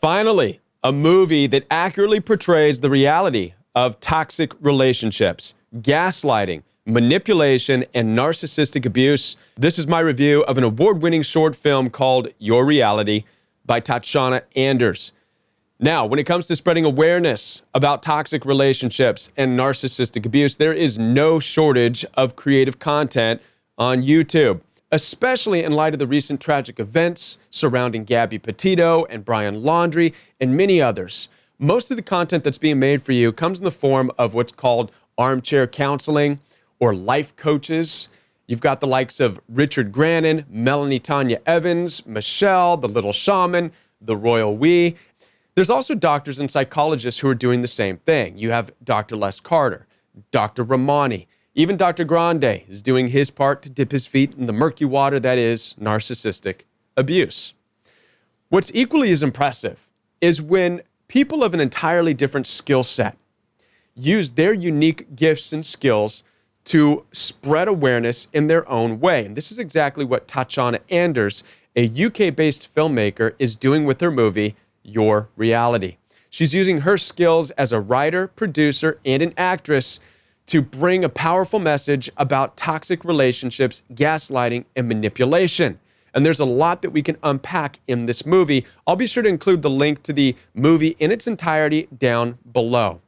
Finally, a movie that accurately portrays the reality of toxic relationships, gaslighting, manipulation, and narcissistic abuse. This is my review of an award-winning short film called Your Reality by Tatiana Anders. Now, when it comes to spreading awareness about toxic relationships and narcissistic abuse, there is no shortage of creative content on YouTube, especially in light of the recent tragic events surrounding Gabby Petito and Brian Laundrie and many others. Most of the content that's being made for you comes in the form of what's called armchair counseling or life coaches. You've got the likes of Richard Grannon, Melanie Tanya Evans, Michelle, the Little Shaman, the Royal We. There's also doctors and psychologists who are doing the same thing. You have Dr. Les Carter, Dr. Ramani, even Dr. Grande is doing his part to dip his feet in the murky water that is narcissistic abuse. What's equally as impressive is when people of an entirely different skill set use their unique gifts and skills to spread awareness in their own way. And this is exactly what Tatiana Anders, a UK-based filmmaker, is doing with her movie, Your Reality. She's using her skills as a writer, producer, and an actress to bring a powerful message about toxic relationships, gaslighting, and manipulation. And there's a lot that we can unpack in this movie. I'll be sure to include the link to the movie in its entirety down below.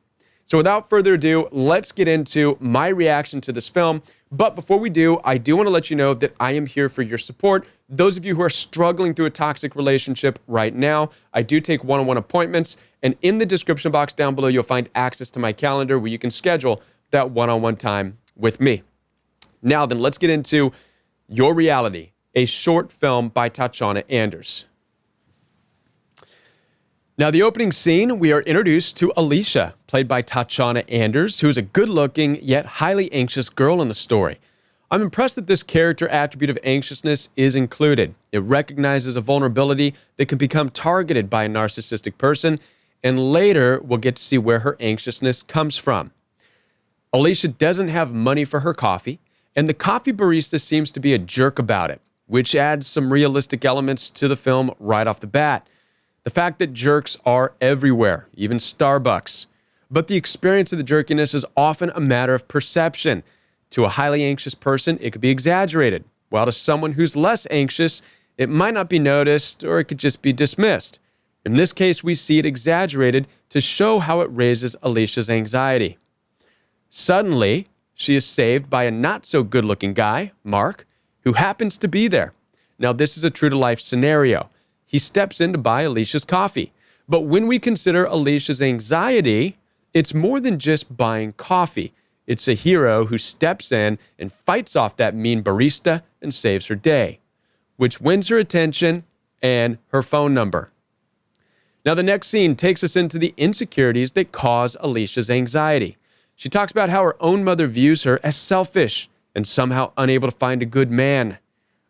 So without further ado, let's get into my reaction to this film. But before we do, I do want to let you know that I am here for your support. Those of you who are struggling through a toxic relationship right now, I do take one-on-one appointments. And in the description box down below, you'll find access to my calendar where you can schedule that one-on-one time with me. Now then, let's get into Your Reality, a short film by Tatiana Anders. Now, the opening scene, we are introduced to Alicia, played by Tatiana Anders, who is a good-looking yet highly anxious girl in the story. I'm impressed that this character attribute of anxiousness is included. It recognizes a vulnerability that can become targeted by a narcissistic person, and later we'll get to see where her anxiousness comes from. Alicia doesn't have money for her coffee, and the coffee barista seems to be a jerk about it, which adds some realistic elements to the film right off the bat. The fact that jerks are everywhere, even Starbucks. But the experience of the jerkiness is often a matter of perception. To a highly anxious person, it could be exaggerated, while to someone who's less anxious, it might not be noticed or it could just be dismissed. In this case, we see it exaggerated to show how it raises Alicia's anxiety. Suddenly, she is saved by a not-so-good-looking guy, Mark, who happens to be there. Now, this is a true-to-life scenario. He steps in to buy Alicia's coffee. But when we consider Alicia's anxiety, it's more than just buying coffee. It's a hero who steps in and fights off that mean barista and saves her day, which wins her attention and her phone number. Now, the next scene takes us into the insecurities that cause Alicia's anxiety. She talks about how her own mother views her as selfish and somehow unable to find a good man.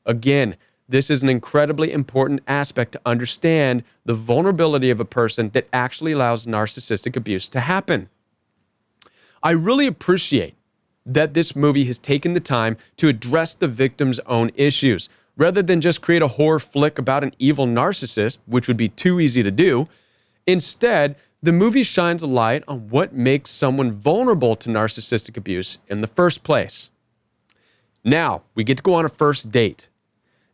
Again, this is an incredibly important aspect to understand the vulnerability of a person that actually allows narcissistic abuse to happen. I really appreciate that this movie has taken the time to address the victim's own issues, rather than just create a horror flick about an evil narcissist, which would be too easy to do. Instead, the movie shines a light on what makes someone vulnerable to narcissistic abuse in the first place. Now, we get to go on a first date.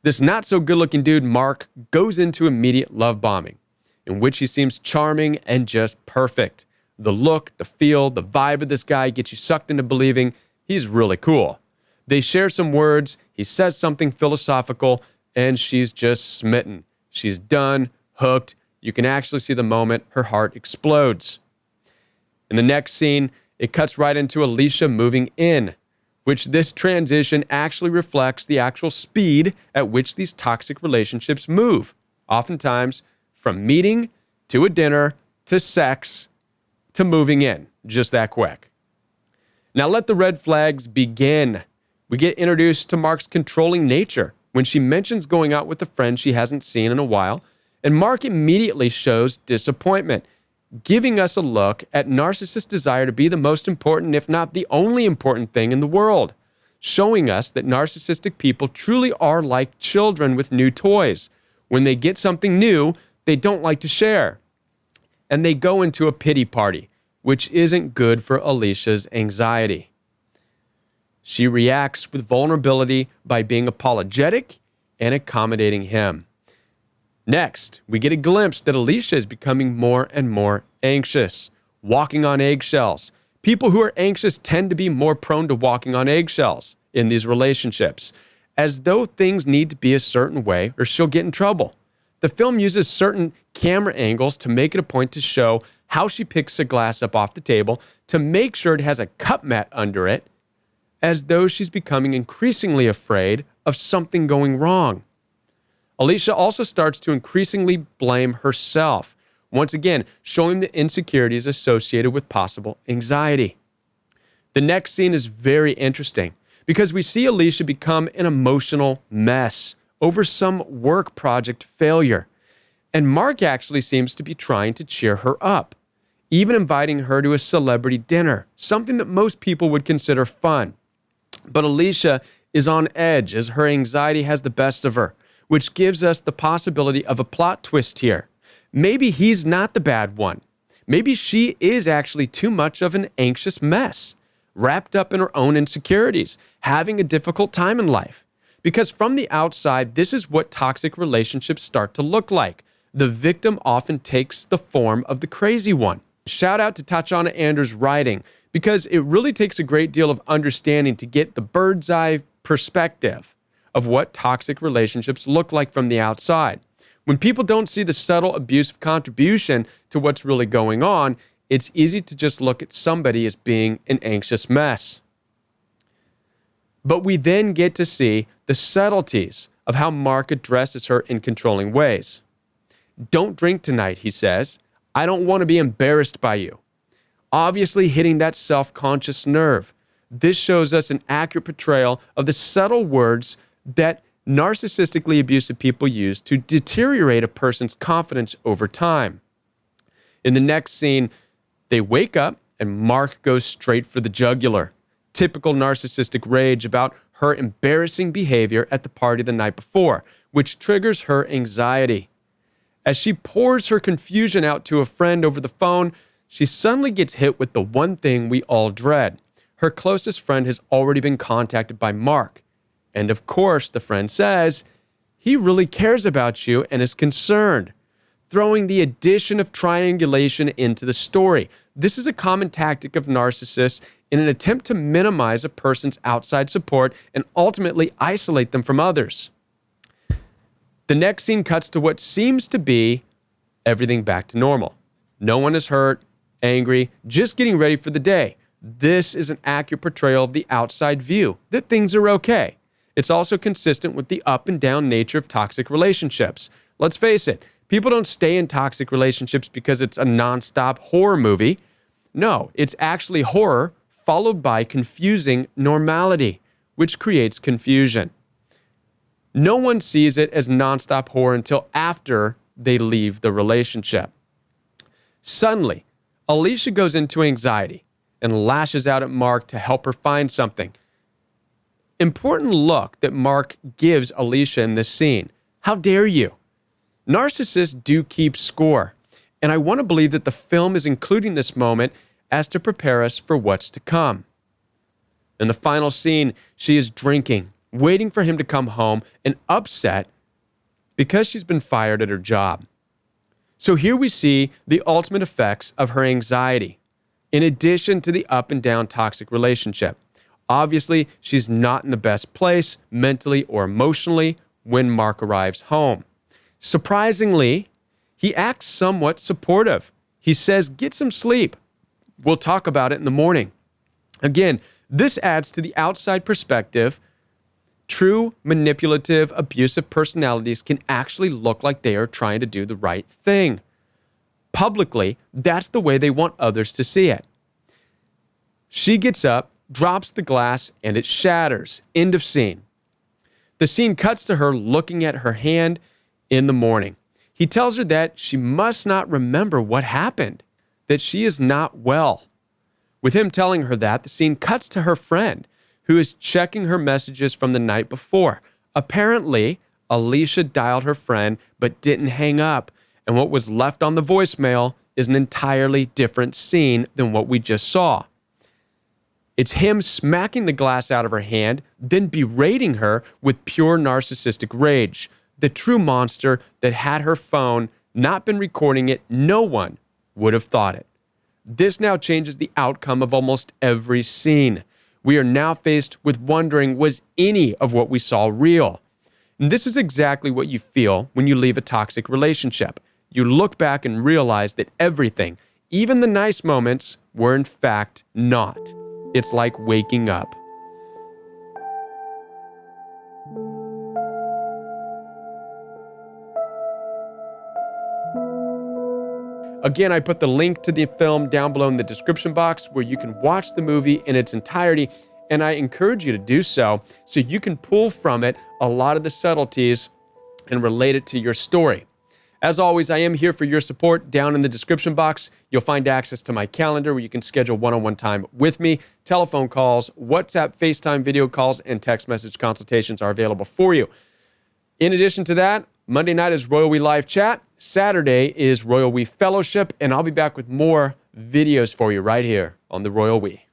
This not-so-good-looking dude, Mark, goes into immediate love bombing, in which he seems charming and just perfect. The look, the feel, the vibe of this guy gets you sucked into believing he's really cool. They share some words, he says something philosophical, and she's just smitten. She's done, hooked. You can actually see the moment her heart explodes. In the next scene, it cuts right into Alicia moving in, which this transition actually reflects the actual speed at which these toxic relationships move. Oftentimes, from meeting to a dinner to sex to moving in, just that quick. Now let the red flags begin. We get introduced to Mark's controlling nature when she mentions going out with a friend she hasn't seen in a while, and Mark immediately shows disappointment, giving us a look at narcissists' desire to be the most important, if not the only important thing in the world, showing us that narcissistic people truly are like children with new toys. When they get something new, They don't like to share. And they go into a pity party, which isn't good for Alicia's anxiety. She reacts with vulnerability by being apologetic and accommodating him. Next, we get a glimpse that Alicia is becoming more and more anxious, walking on eggshells. People who are anxious tend to be more prone to walking on eggshells in these relationships, as though things need to be a certain way or she'll get in trouble. The film uses certain camera angles to make it a point to show how she picks a glass up off the table to make sure it has a cup mat under it, as though she's becoming increasingly afraid of something going wrong. Alicia also starts to increasingly blame herself, once again showing the insecurities associated with possible anxiety. The next scene is very interesting because we see Alicia become an emotional mess over some work project failure, and Mark actually seems to be trying to cheer her up, even inviting her to a celebrity dinner, something that most people would consider fun. But Alicia is on edge as her anxiety has the best of her, which gives us the possibility of a plot twist here. Maybe he's not the bad one. Maybe she is actually too much of an anxious mess, wrapped up in her own insecurities, having a difficult time in life. Because from the outside, this is what toxic relationships start to look like. The victim often takes the form of the crazy one. Shout out to Tatiana Anders' writing, because it really takes a great deal of understanding to get the bird's eye perspective of what toxic relationships look like from the outside. When people don't see the subtle abusive contribution to what's really going on, it's easy to just look at somebody as being an anxious mess. But we then get to see the subtleties of how Mark addresses her in controlling ways. Don't drink tonight, he says. I don't want to be embarrassed by you. Obviously hitting that self-conscious nerve. This shows us an accurate portrayal of the subtle words that narcissistically abusive people use to deteriorate a person's confidence over time. In the next scene, they wake up and Mark goes straight for the jugular. Typical narcissistic rage about her embarrassing behavior at the party the night before, which triggers her anxiety. As she pours her confusion out to a friend over the phone, she suddenly gets hit with the one thing we all dread. Her closest friend has already been contacted by Mark. And of course, the friend says, he really cares about you and is concerned, throwing the addition of triangulation into the story. This is a common tactic of narcissists in an attempt to minimize a person's outside support and ultimately isolate them from others. The next scene cuts to what seems to be everything back to normal. No one is hurt, angry, just getting ready for the day. This is an accurate portrayal of the outside view, that things are okay. It's also consistent with the up and down nature of toxic relationships. Let's face it, people don't stay in toxic relationships because it's a nonstop horror movie. No, it's actually horror followed by confusing normality, which creates confusion. No one sees it as nonstop horror until after they leave the relationship. Suddenly, Alicia goes into anxiety and lashes out at Mark to help her find something. Important look that Mark gives Alicia in this scene. How dare you? Narcissists do keep score, and I want to believe that the film is including this moment as to prepare us for what's to come. In the final scene, she is drinking, waiting for him to come home, and upset because she's been fired at her job. So here we see the ultimate effects of her anxiety, in addition to the up and down toxic relationship. Obviously, she's not in the best place, mentally or emotionally, when Mark arrives home. Surprisingly, he acts somewhat supportive. He says, get some sleep. We'll talk about it in the morning. Again, this adds to the outside perspective. True, manipulative, abusive personalities can actually look like they are trying to do the right thing. Publicly, that's the way they want others to see it. She gets up, drops the glass, and it shatters. End of scene. The scene cuts to her looking at her hand in the morning. He tells her that she must not remember what happened, that she is not well. With him telling her that, the scene cuts to her friend, who is checking her messages from the night before. Apparently, Alicia dialed her friend but didn't hang up, And what was left on the voicemail is an entirely different scene than what we just saw. It's him smacking the glass out of her hand, then berating her with pure narcissistic rage. The true monster that had her phone not been recording it, no one would have thought it. This now changes the outcome of almost every scene. We are now faced with wondering, was any of what we saw real? And this is exactly what you feel when you leave a toxic relationship. You look back and realize that everything, even the nice moments, were in fact not. It's like waking up. Again, I put the link to the film down below in the description box where you can watch the movie in its entirety, and I encourage you to do so you can pull from it a lot of the subtleties and relate it to your story. As always, I am here for your support. Down in the description box, you'll find access to my calendar where you can schedule one-on-one time with me. Telephone calls, WhatsApp, FaceTime video calls, and text message consultations are available for you. In addition to that, Monday night is Royal We Live Chat. Saturday is Royal We Fellowship, and I'll be back with more videos for you right here on the Royal We.